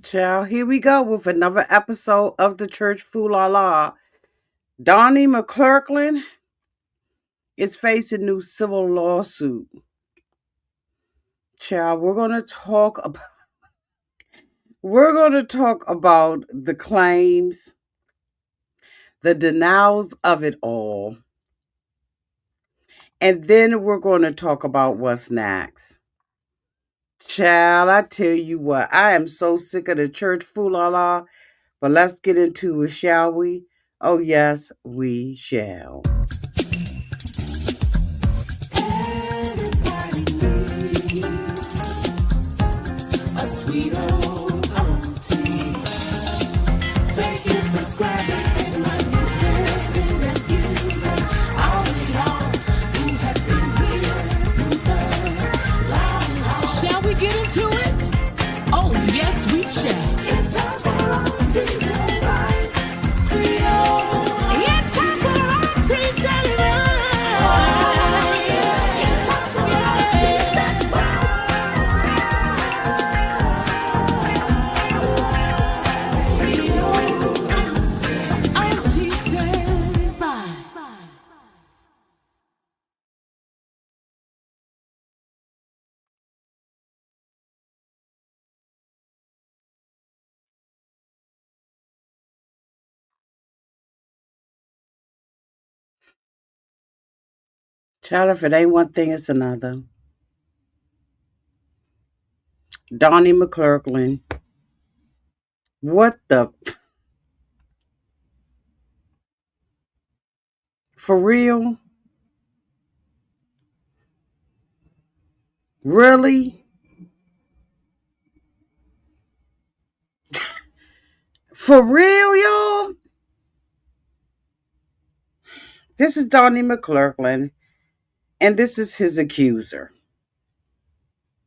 Child, here we go with another episode of the Church Fool La La. Donnie McClurkin is facing new civil lawsuit. Child, we're gonna talk about the claims, the denials of it all, and then we're gonna talk about what's next. Child, I tell you what, I am so sick of the Church Fool La La, but let's get into it, shall we? Oh yes, we shall. A sweet old auntie. Thank you, subscribers, and my nieces and nephews, and all the y'all who have been here through the long haul. Shall we get into it? Oh, yes, we shall. It's time for auntie advice. Sweet old. It's time for auntie advice. Oh, yeah. It's time for auntie advice. Child, if it ain't one thing, it's another. Donnie McClurkin. What the? For real? Really? For real, y'all? This is Donnie McClurkin, and this is his accuser.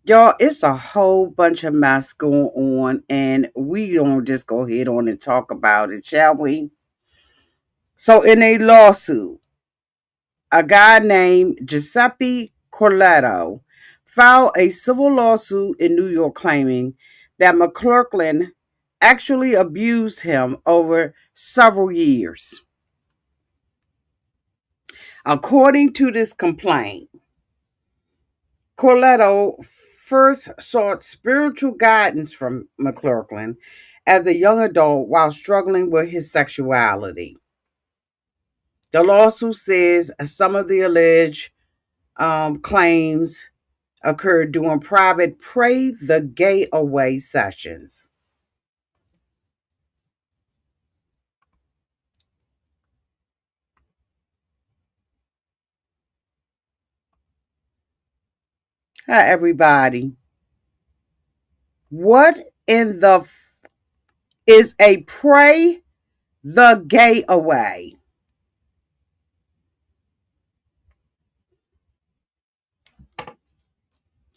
Y'all, it's a whole bunch of mess going on, and we don't just go ahead on and talk about it, shall we? So, in a lawsuit, a guy named Giuseppe Corletto filed a civil lawsuit in New York claiming that McClurkin actually abused him over several years. According to this complaint, Corletto first sought spiritual guidance from McClurkin as a young adult while struggling with his sexuality. The lawsuit says some of the alleged claims occurred during private Pray the Gay Away sessions. Hi, everybody. What in the is a Pray the Gay Away?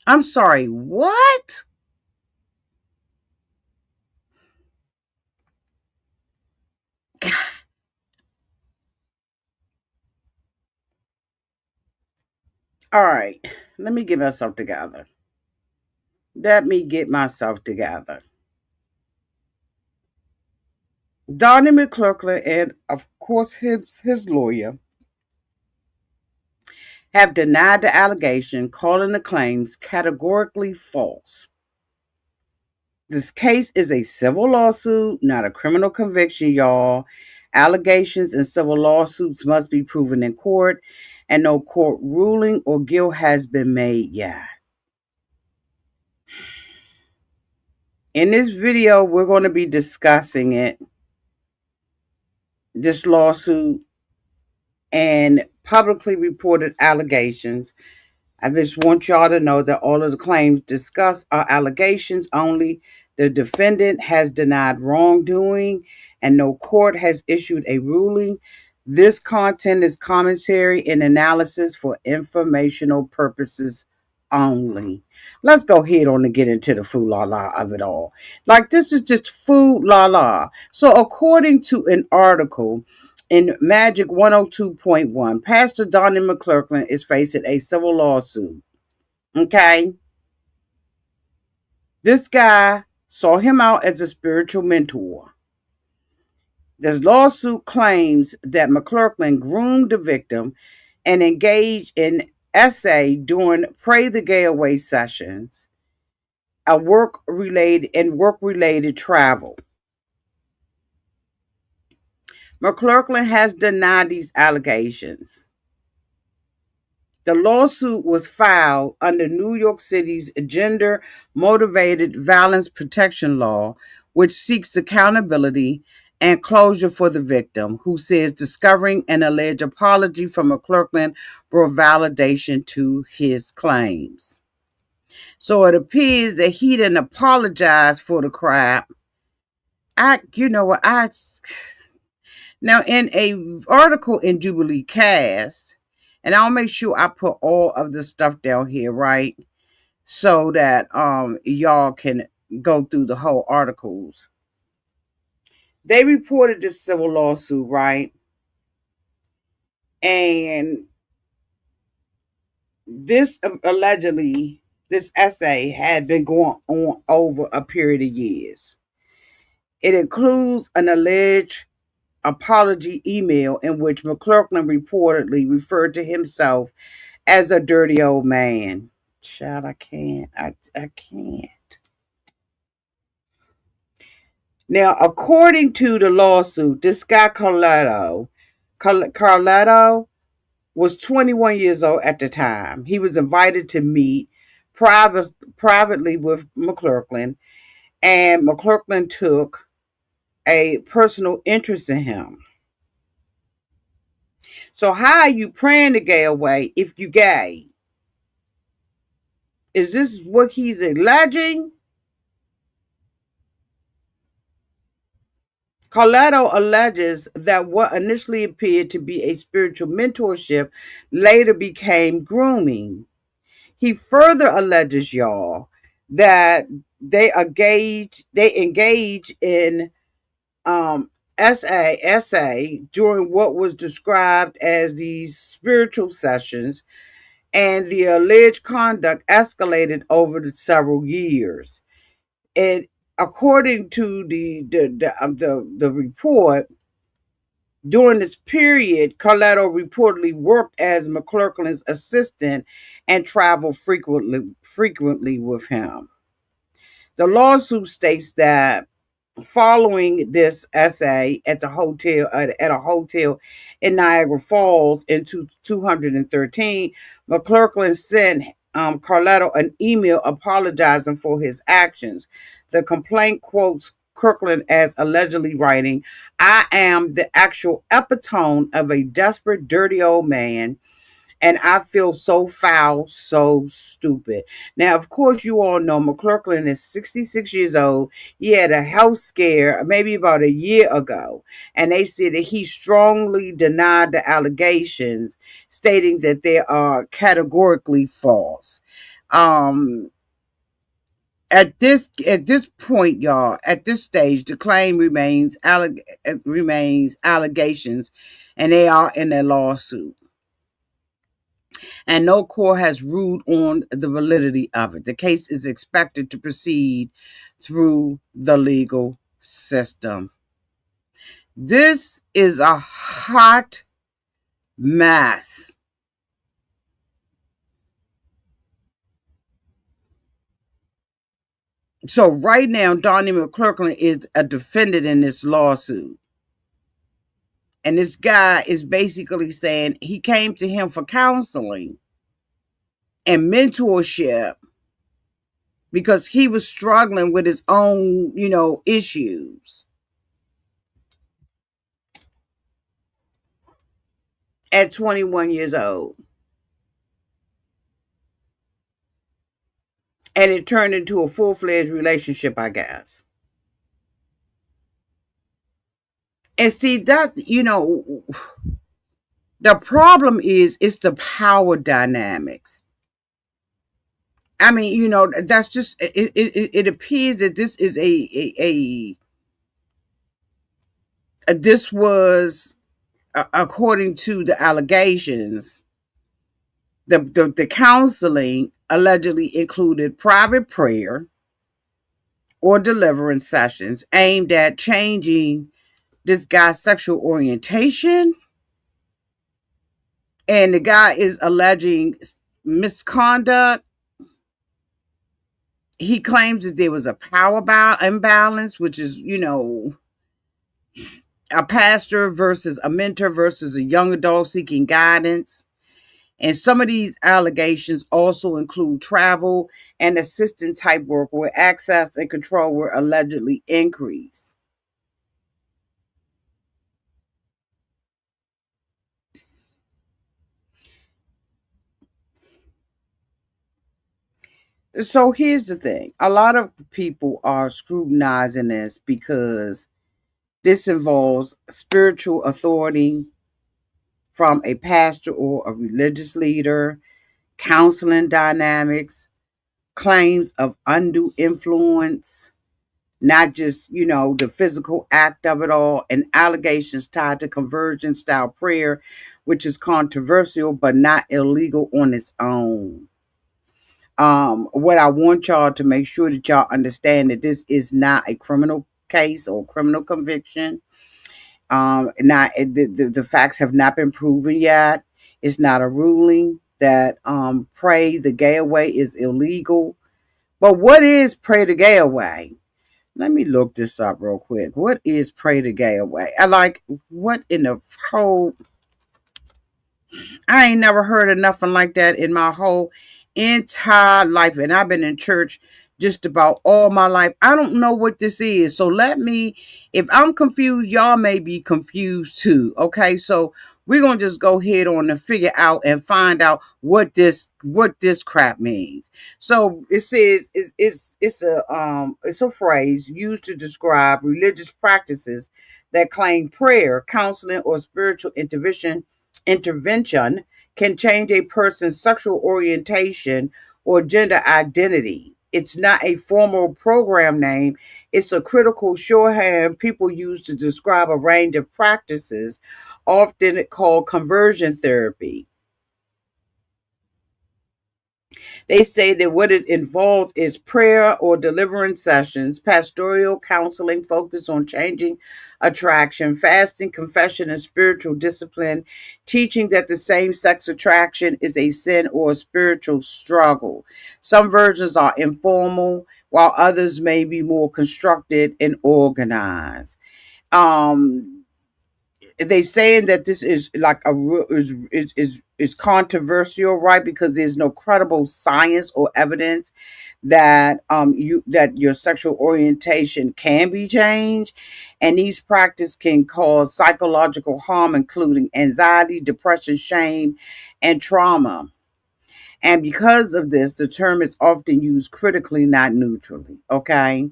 I'm sorry, what? All right, let me get myself together. Let me get myself together. Donnie McClurkin and, of course, his lawyer have denied the allegation, calling the claims categorically false. This case is a civil lawsuit, not a criminal conviction, y'all. Allegations in civil lawsuits must be proven in court, and no court ruling or guilt has been made yet. In this video, we're going to be discussing this lawsuit, and publicly reported allegations. I just want y'all to know that all of the claims discussed are allegations only. The defendant has denied wrongdoing, and no court has issued a ruling. This content is commentary and analysis for informational purposes only. Let's go ahead on and get into the foo la la of it all. Like, this is just foo la la. So, according to an article in Magic 102.1, Pastor Donnie McClurkin is facing a civil lawsuit. Okay? This guy saw him out as a spiritual mentor. This lawsuit claims that McClurkin groomed the victim and engaged in during Pray the Gay Away sessions, a work related travel. McClurkin has denied these allegations. The lawsuit was filed under New York City's gender motivated violence protection law, which seeks accountability and closure for the victim, who says discovering an alleged apology from McClurkin brought validation to his claims. So it appears that he didn't apologize for the crap. You know what, now in a article in Jubilee Cast, and I'll make sure I put all of the stuff down here, right? So that y'all can go through the whole articles. They reported this civil lawsuit, right? And this allegedly, this essay had been going on over a period of years. It includes an alleged apology email in which McClurkin reportedly referred to himself as a dirty old man. Child, I can't. I can't. Now, according to the lawsuit, this guy Carletto was 21 years old at the time. He was invited to meet privately with McClurkin, and McClurkin took a personal interest in him. So, how are you praying to gay away if you gay? Is this what he's alleging? Carletto alleges that what initially appeared to be a spiritual mentorship later became grooming. He further alleges, y'all, that they engage in SA during what was described as these spiritual sessions, and the alleged conduct escalated over the several years. It, according to the report, during this period, Carletto reportedly worked as McClurkin's assistant and traveled frequently with him. The lawsuit states that following this essay at a hotel in Niagara Falls in 2013, McClurkin sent Carletto an email apologizing for his actions. The complaint quotes Kirkland as allegedly writing, "I am the actual epitome of a desperate, dirty old man, and I feel so foul, so stupid." Now, of course, you all know McClurkin is 66 years old. He had a health scare maybe about a year ago, and they said that he strongly denied the allegations, stating that they are categorically false. Um, at this point, y'all, at this stage, the claim remains allegations, and they are in a lawsuit, and no court has ruled on the validity of it. The case is expected to proceed through the legal system. This is a hot mess. So right now, Donnie McClurkin is a defendant in this lawsuit. And this guy is basically saying he came to him for counseling and mentorship because he was struggling with his own, issues at 21 years old. And it turned into a full-fledged relationship, I guess. And see that, the problem is it's the power dynamics. I mean, that's just it appears that this is this was according to the allegations, the counseling allegedly included private prayer, or deliverance sessions aimed at changing this guy's sexual orientation. And the guy is alleging misconduct. He claims that there was a power imbalance, which is, a pastor versus a mentor versus a young adult seeking guidance. And some of these allegations also include travel and assistant type work where access and control were allegedly increased. So here's the thing, a lot of people are scrutinizing this because this involves spiritual authority from a pastor or a religious leader, counseling dynamics, claims of undue influence, not just, the physical act of it all, and allegations tied to conversion style prayer, which is controversial but not illegal on its own. What I want y'all to make sure that y'all understand that this is not a criminal case or criminal conviction. Not the facts have not been proven yet. It's not a ruling that pray the gay away is illegal. But what is pray the gay away? Let me look this up real quick. What is pray the gay away? I like what in the whole I ain't never heard of nothing like that in my whole entire life. And I've been in church just about all my life. I don't know what this is. So if I'm confused, y'all may be confused too. Okay. So we're gonna just go ahead on and figure out and find out what this crap means. So it says it's a phrase used to describe religious practices that claim prayer, counseling, or spiritual intervention can change a person's sexual orientation or gender identity. It's not a formal program name, it's a critical shorthand people use to describe a range of practices, often called conversion therapy. They say that what it involves is prayer or deliverance sessions, pastoral counseling focused on changing attraction, fasting, confession, and spiritual discipline, teaching that the same sex attraction is a sin or a spiritual struggle. Some versions are informal, while others may be more constructed and organized. Um, they saying that this is like is controversial, right? Because there's no credible science or evidence that your sexual orientation can be changed, and these practices can cause psychological harm, including anxiety, depression, shame, and trauma. And because of this, the term is often used critically, not neutrally. Okay.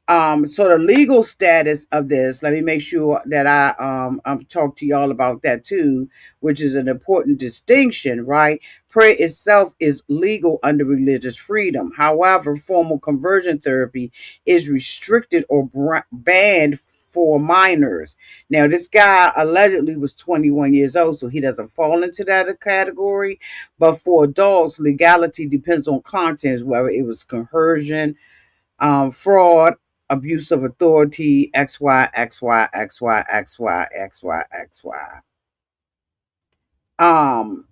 So the legal status of this, let me make sure that I'm talk to y'all about that too, which is an important distinction, right? Prayer itself is legal under religious freedom. However, formal conversion therapy is restricted or banned for minors. Now, this guy allegedly was 21 years old, so he doesn't fall into that category. But for adults, legality depends on content, whether it was conversion, fraud, abuse of authority, XY, XY, XY, XY, XY, XY. Um,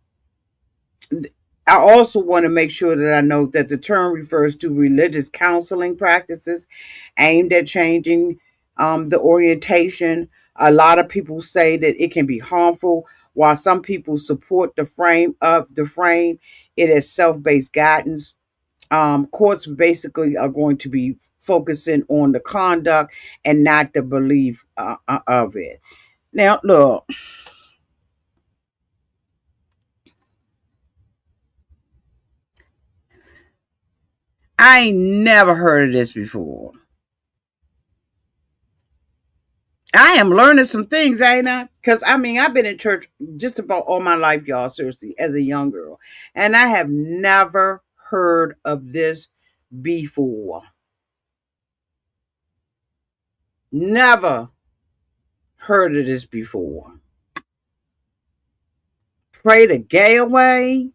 I also want to make sure that I note that the term refers to religious counseling practices aimed at changing the orientation. A lot of people say that it can be harmful, while some people support the frame. It is self-based guidance. Courts basically are going to be focusing on the conduct and not the belief of it. Now, look, I ain't never heard of this before. I am learning some things, ain't I? Because I mean, I've been in church just about all my life, y'all, seriously, as a young girl. And I have never heard of this before. Never heard of this before. Pray the gay away.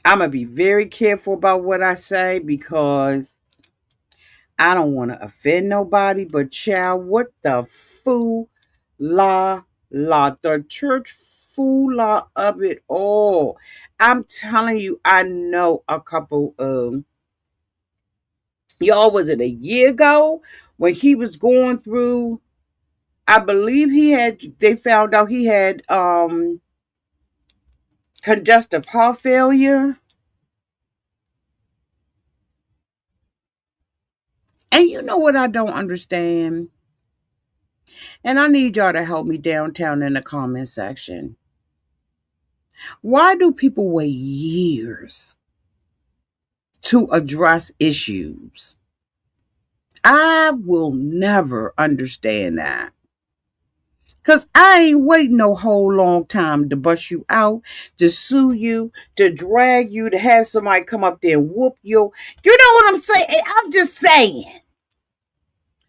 I'm going to be very careful about what I say because I don't want to offend nobody, but child, what the fool la, the church fool la of it all. I'm telling you, I know a couple y'all, was it a year ago when he was going through, I believe they found out he had congestive heart failure. And you know what I don't understand? And I need y'all to help me downtown in the comment section. Why do people wait years to address issues? I will never understand that. Cause I ain't waiting no whole long time to bust you out, to sue you, to drag you, to have somebody come up there and whoop you. You know what I'm saying? I'm just saying.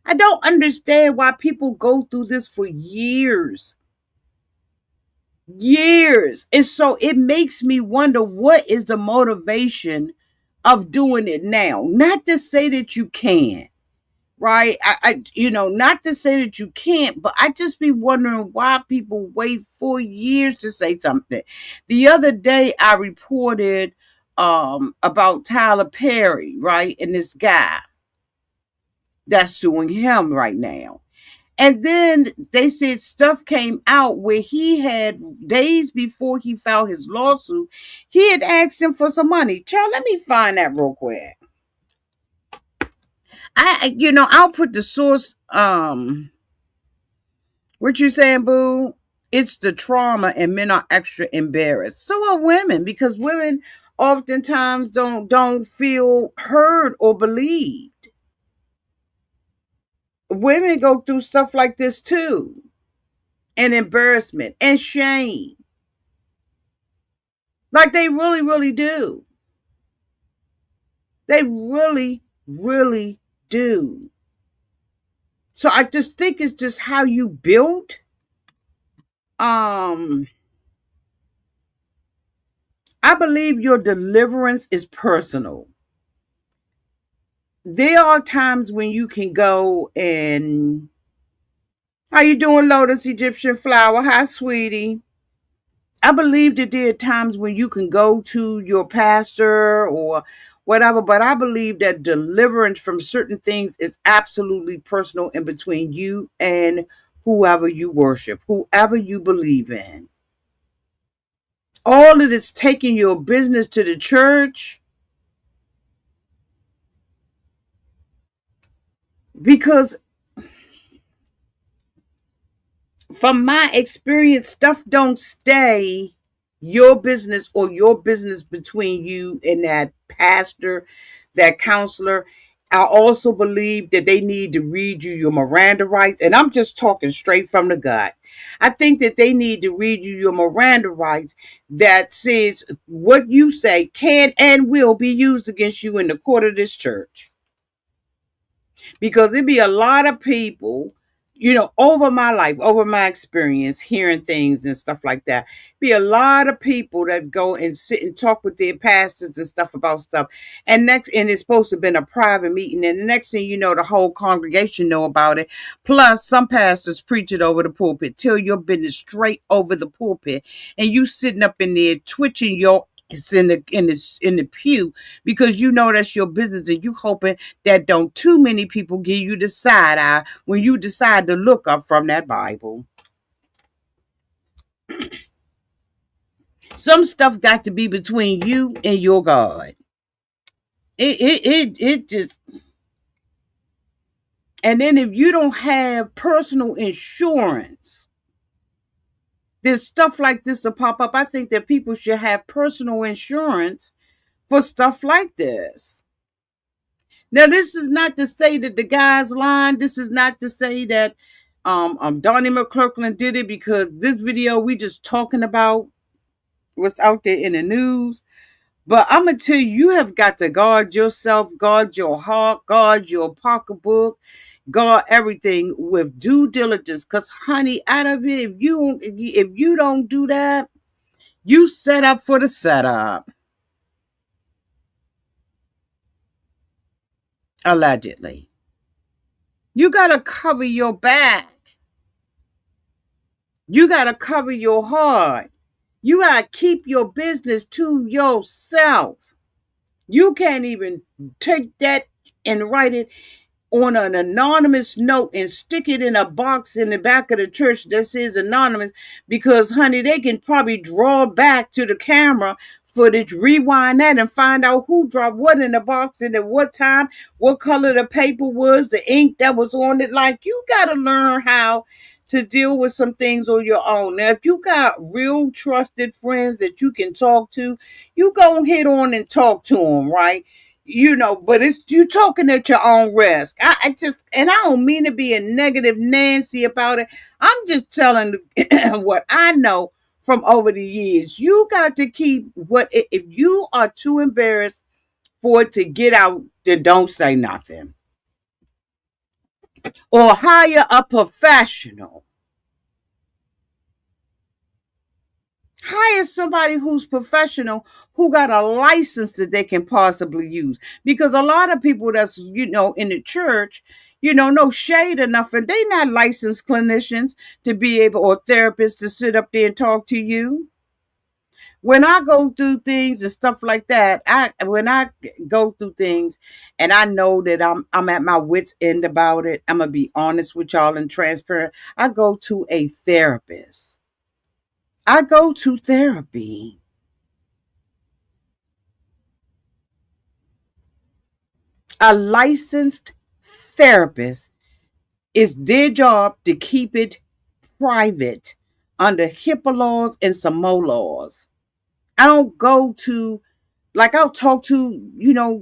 I don't understand why people go through this for years. Years. And so it makes me wonder, what is the motivation of doing it now? Not to say that you can't, right? Not to say that you can't, but I just be wondering why people wait 4 years to say something. The other day I reported about Tyler Perry, right? And this guy that's suing him right now. And then they said stuff came out where he had, days before he filed his lawsuit, he had asked him for some money. Child, let me find that real quick. I'll put the source. What you saying, boo? It's the trauma, and men are extra embarrassed. So are women, because women oftentimes don't feel heard or believed. Women go through stuff like this too, and embarrassment and shame. Like they really, really do. They really, really do. So I just think it's just how you built. I believe your deliverance is personal. There are times when you can go and, how you doing, Lotus Egyptian Flower? Hi, sweetie. I believe that there are times when you can go to your pastor or whatever, but I believe that deliverance from certain things is absolutely personal in between you and whoever you worship, whoever you believe in. All of this taking your business to the church, because from my experience, stuff don't stay your business or your business between you and that pastor, that counselor. I also believe that they need to read you your Miranda rights. And I'm just talking straight from the gut. I think that they need to read you your Miranda rights that says what you say can and will be used against you in the court of this church. Because it be a lot of people, over my life, over my experience, hearing things and stuff like that, be a lot of people that go and sit and talk with their pastors and stuff about stuff, and it's supposed to have been a private meeting, and the next thing you know, the whole congregation know about it. Plus some pastors preach it over the pulpit, tell your business straight over the pulpit, and you sitting up in there twitching your, it's in the pew, because you know that's your business, and you hoping that don't too many people give you the side eye when you decide to look up from that Bible. Some stuff got to be between you and your God. It just, and then if you don't have personal insurance, there's stuff like this will pop up. I think that people should have personal insurance for stuff like this. Now, this is not to say that the guy's lying. This is not to say that Donnie McClurkin did it, because this video we just talking about what's out there in the news. But I'm going to tell you, you have got to guard yourself, guard your heart, guard your pocketbook, guard everything with due diligence. Because, honey, out of it, if you don't do that, you set up for the setup. allegedly. You got to cover your back. You got to cover your heart. You got to keep your business to yourself. You can't even take that and write it on an anonymous note and stick it in a box in the back of the church that says anonymous, because honey, they can probably draw back to the camera footage, rewind that, and find out who dropped what in the box and at what time, what color the paper was, the ink that was on it. Like, you got to learn how to deal with some things on your own. Now, if you got real trusted friends that you can talk to, you go hit on and talk to them, right? But it's you talking at your own risk. I just, and I don't mean to be a negative Nancy about it. I'm just telling what I know from over the years. You got to keep what, if you are too embarrassed for it to get out, then don't say nothing. Or hire a professional. Hire somebody who's professional, who got a license that they can possibly use. Because a lot of people that's, in the church, no shade or nothing, they not licensed clinicians to be able, or therapists to sit up there and talk to you. When I go through things and stuff like that, when I go through things and I know that I'm at my wits end about it, I'm gonna be honest with y'all and transparent. I go to a therapist. I go to therapy. A licensed therapist, is their job to keep it private under HIPAA laws and some more laws. I don't go to, like, I'll talk to,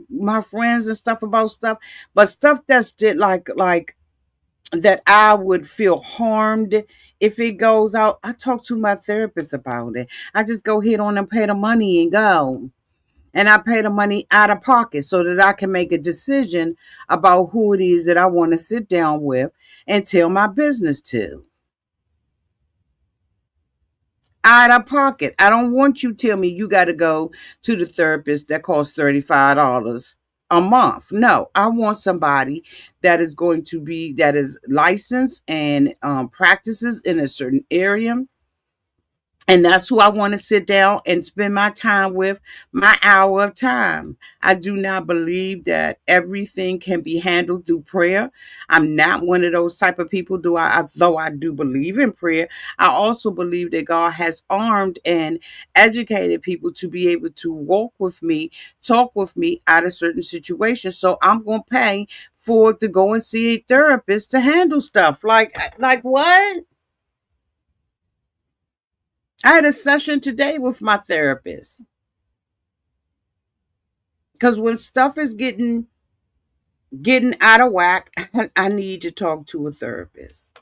my friends and stuff about stuff, but stuff that's like that I would feel harmed if it goes out. I talk to my therapist about it. I just go hit on and pay the money and go. And I pay the money out of pocket so that I can make a decision about who it is that I want to sit down with and tell my business to. Out of pocket. I don't want you to tell me you got to go to the therapist that costs $35 a month. No, I want somebody that is licensed and practices in a certain area, and that's who I want to sit down and spend my time with, my hour of time. I do not believe that everything can be handled through prayer. I'm not one of those type of people, though I do believe in prayer. I also believe that God has armed and educated people to be able to walk with me, talk with me out of certain situations. So I'm going to pay for to go and see a therapist to handle stuff. Like what? I had a session today with my therapist, because when stuff is getting out of whack, I need to talk to a therapist.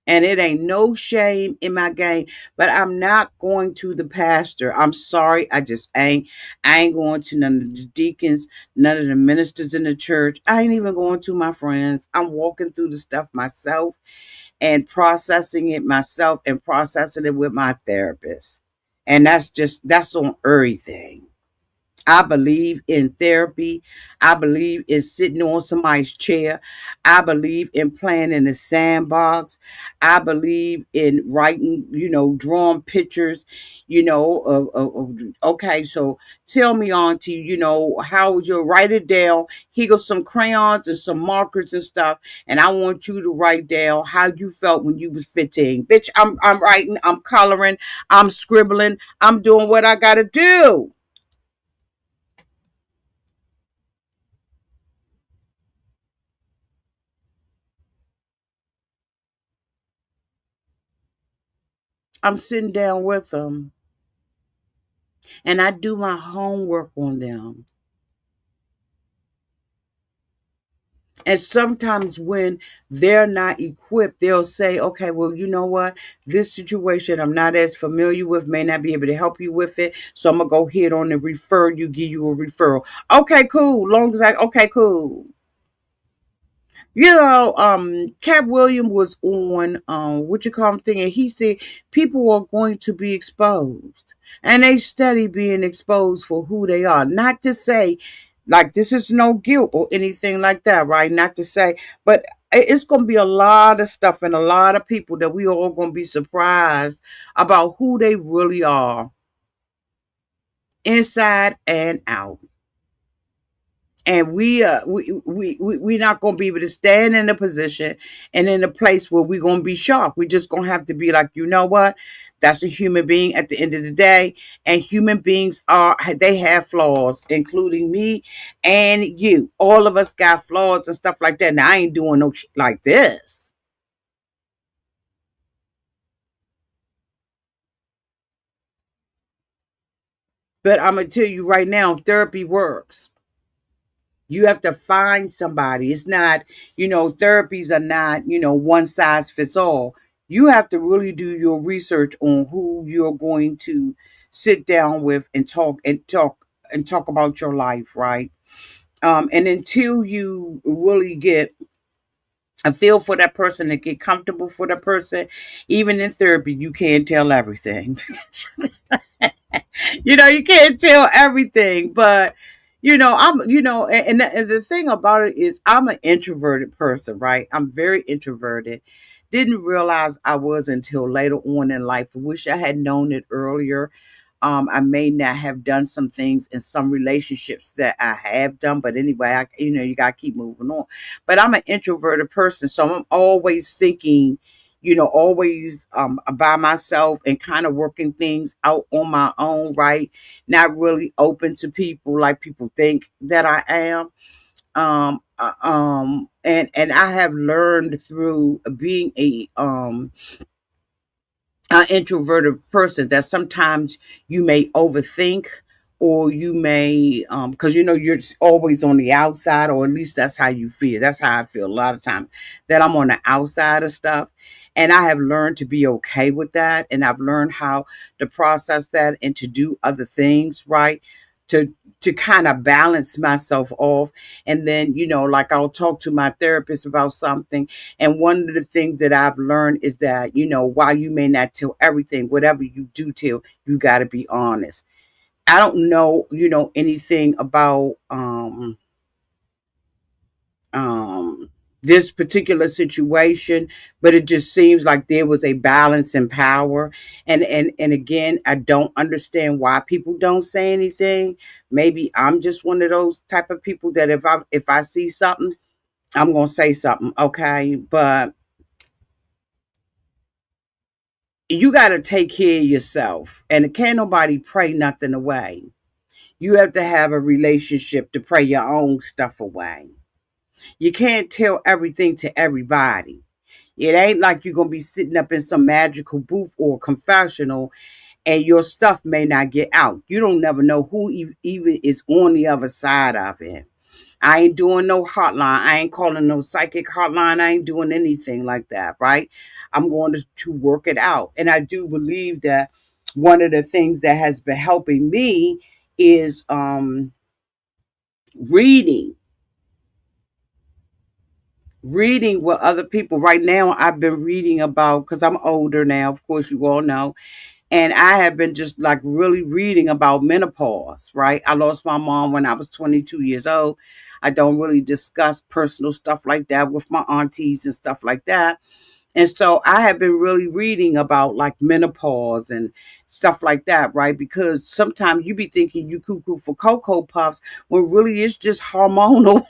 And it ain't no shame in my game, but I'm not going to the pastor. I'm sorry, I just ain't. I ain't going to none of the deacons, none of the ministers in the church. I ain't even going to my friends. I'm walking through the stuff myself and processing it myself and processing it with my therapist. And that's on everything. I believe in therapy. I believe in sitting on somebody's chair. I believe in playing in the sandbox. I believe in writing, drawing pictures, okay, so tell me, auntie, how would you write it down? Here goes some crayons and some markers and stuff. And I want you to write down how you felt when you was 15. Bitch, I'm writing, I'm coloring, I'm scribbling, I'm doing what I gotta do. I'm sitting down with them and I do my homework on them. And sometimes when they're not equipped, they'll say, okay, well, you know what? This situation I'm not as familiar with, may not be able to help you with it. So I'm going to go ahead on and refer you, give you a referral. Okay, cool. Okay, cool. Cat William was on what you call him thing, and he said people are going to be exposed, and they study being exposed for who they are. Not to say Like, this is no guilt or anything like that, right? Not to say, but it's going to be a lot of stuff and a lot of people that we all going to be surprised about who they really are, inside and out. And we're not going to be able to stand in a position and in a place where we're going to be shocked. We're just going to have to be like, you know what, that's a human being at the end of the day. And human beings they have flaws, including me and you. All of us got flaws and stuff like that. Now, I ain't doing no shit like this, but I'm going to tell you right now, therapy works. You have to find somebody. It's not, therapies are not, one size fits all. You have to really do your research on who you're going to sit down with and talk about your life, right? And until you really get a feel for that person and get comfortable for that person, even in therapy, you can't tell everything. You can't tell everything, but and the thing about it is, I'm an introverted person, right? I'm very introverted. Didn't realize I was until later on in life. Wish I had known it earlier. I may not have done some things in some relationships that I have done, but anyway, you gotta keep moving on. But I'm an introverted person, so I'm always thinking, always by myself and kind of working things out on my own, right? Not really open to people like people think that I am. And I have learned through being an introverted person that sometimes you may overthink, or you may because you're always on the outside, or at least that's how you feel. That's how I feel a lot of times, that I'm on the outside of stuff. And I have learned to be okay with that, and I've learned how to process that and to do other things, right? To kind of balance myself off. And then, like, I'll talk to my therapist about something, and one of the things that I've learned is that, while you may not tell everything, whatever you do tell, you got to be honest. I don't know, anything about um this particular situation, but it just seems like there was a balance in power. And again, I don't understand why people don't say anything. Maybe I'm just one of those type of people that if I see something, I'm gonna say something, okay? But you got to take care of yourself, and can't nobody pray nothing away. You have to have a relationship to pray your own stuff away. You can't tell everything to everybody. It ain't like you're going to be sitting up in some magical booth or confessional and your stuff may not get out. You don't never know who even is on the other side of it. I ain't doing no hotline. I ain't calling no psychic hotline. I ain't doing anything like that, right? I'm going to work it out. And I do believe that one of the things that has been helping me is reading. Reading what other people right now. I've been reading about, because I'm older now, of course, you all know. And I have been just like really reading about menopause, right? I lost my mom when I was 22 years old. I don't really discuss personal stuff like that with my aunties and stuff like that. And so I have been really reading about like menopause and stuff like that, right? Because sometimes you be thinking you cuckoo for Cocoa Puffs when really it's just hormonal.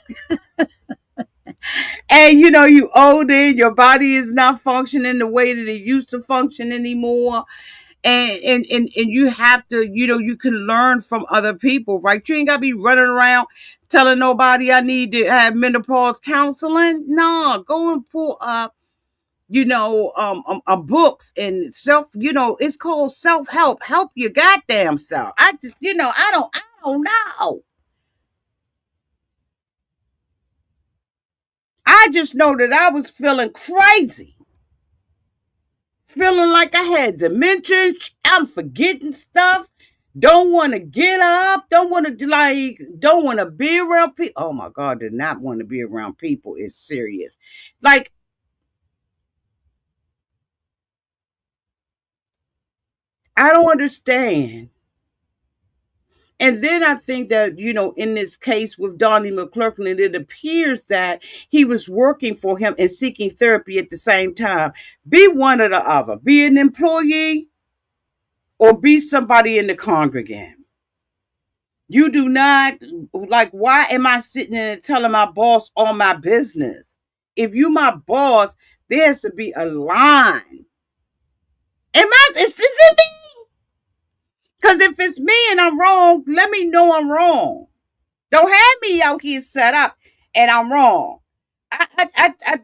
And you older, your body is not functioning the way that it used to function anymore. And you have to, you can learn from other people, right? You ain't gotta be running around telling nobody I need to have menopause counseling. No, go and pull up, books and it's called self-help. Help your goddamn self. I just, I don't know. I just know that I was feeling crazy, feeling like I had dementia. I'm forgetting stuff. Don't want to get up. Don't want to be around people. Oh my God, did not want to be around people is serious. Like, I don't understand And then I think that, in this case with Donnie McClurkin, it appears that he was working for him and seeking therapy at the same time. Be one or the other. Be an employee or be somebody in the congregant. You do not, like, why am I sitting there and telling my boss all my business? If you my boss, there has to be a line. Is it me? Because if it's me and I'm wrong, let me know I'm wrong. Don't have me out here set up and I'm wrong. I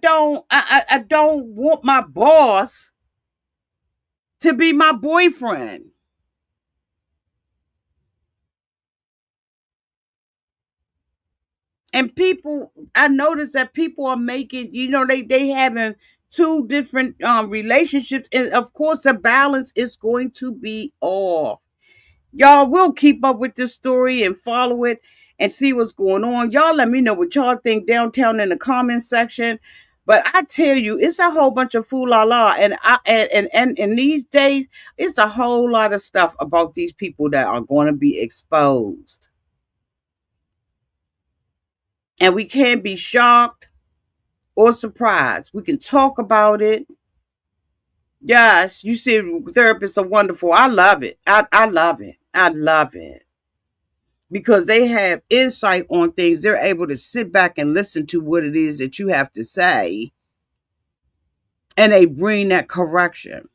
don't want my boss to be my boyfriend. And people, I noticed that people are making, they having two different relationships, and of course the balance is going to be off. Y'all will keep up with this story and follow it and see what's going on. Y'all let me know what y'all think downtown in the comments section. But I tell you, it's a whole bunch of fool la la, and these days, it's a whole lot of stuff about these people that are going to be exposed, and we can't be shocked or surprised. We can talk about it. Yes, you see, therapists are wonderful. I love it. I love it. I love it. Because they have insight on things. They're able to sit back and listen to what it is that you have to say, and they bring that correction.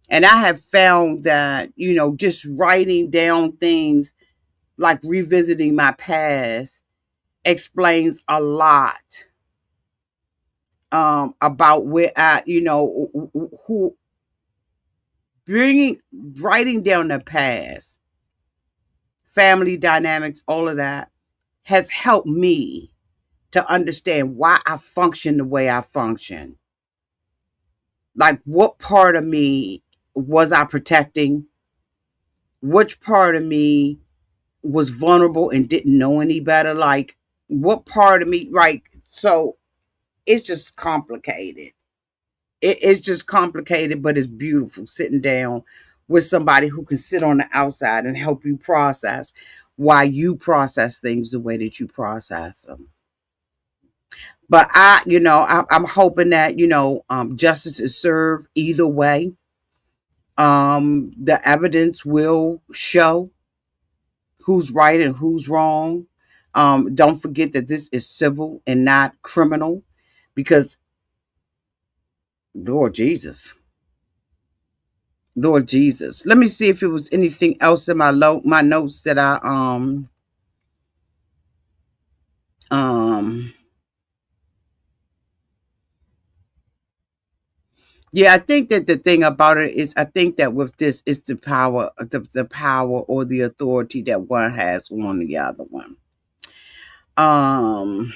And I have found that, just writing down things like revisiting my past explains a lot about where who bringing writing down the past, family dynamics, all of that has helped me to understand why I function the way I function. Like, what part of me was I protecting? Which part of me was vulnerable and didn't know any better? Like, what part of me, right? So it's just complicated. It's just complicated, but it's beautiful sitting down with somebody who can sit on the outside and help you process why you process things the way that you process them. But I'm hoping that justice is served either way. The evidence will show who's right and who's wrong. Don't forget that this is civil and not criminal, because Lord Jesus, Lord Jesus. Let me see if it was anything else in my notes that I um yeah, I think that the thing about it is, I think that with this is the power or the authority that one has on the other one. Um,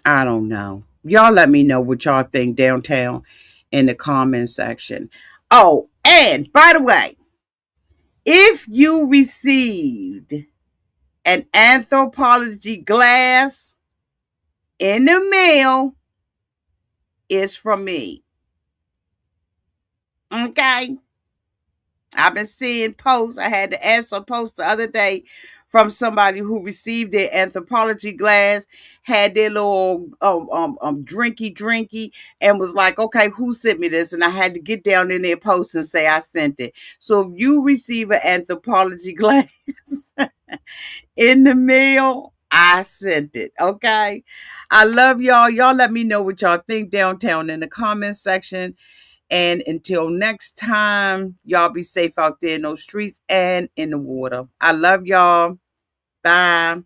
I don't know. Y'all let me know what y'all think downtown in the comment section. Oh, and by the way, if you received an anthropology glass in the mail, it's from me. Okay? I've been seeing posts. I had to answer a post the other day from somebody who received their anthropology glass, had their little drinky, and was like, okay, who sent me this? And I had to get down in their post and say I sent it. So if you receive an anthropology glass in the mail, I sent it. Okay. I love y'all. Y'all let me know what y'all think downtown in the comment section. And until next time, y'all be safe out there in those streets and in the water. I love y'all. Bye.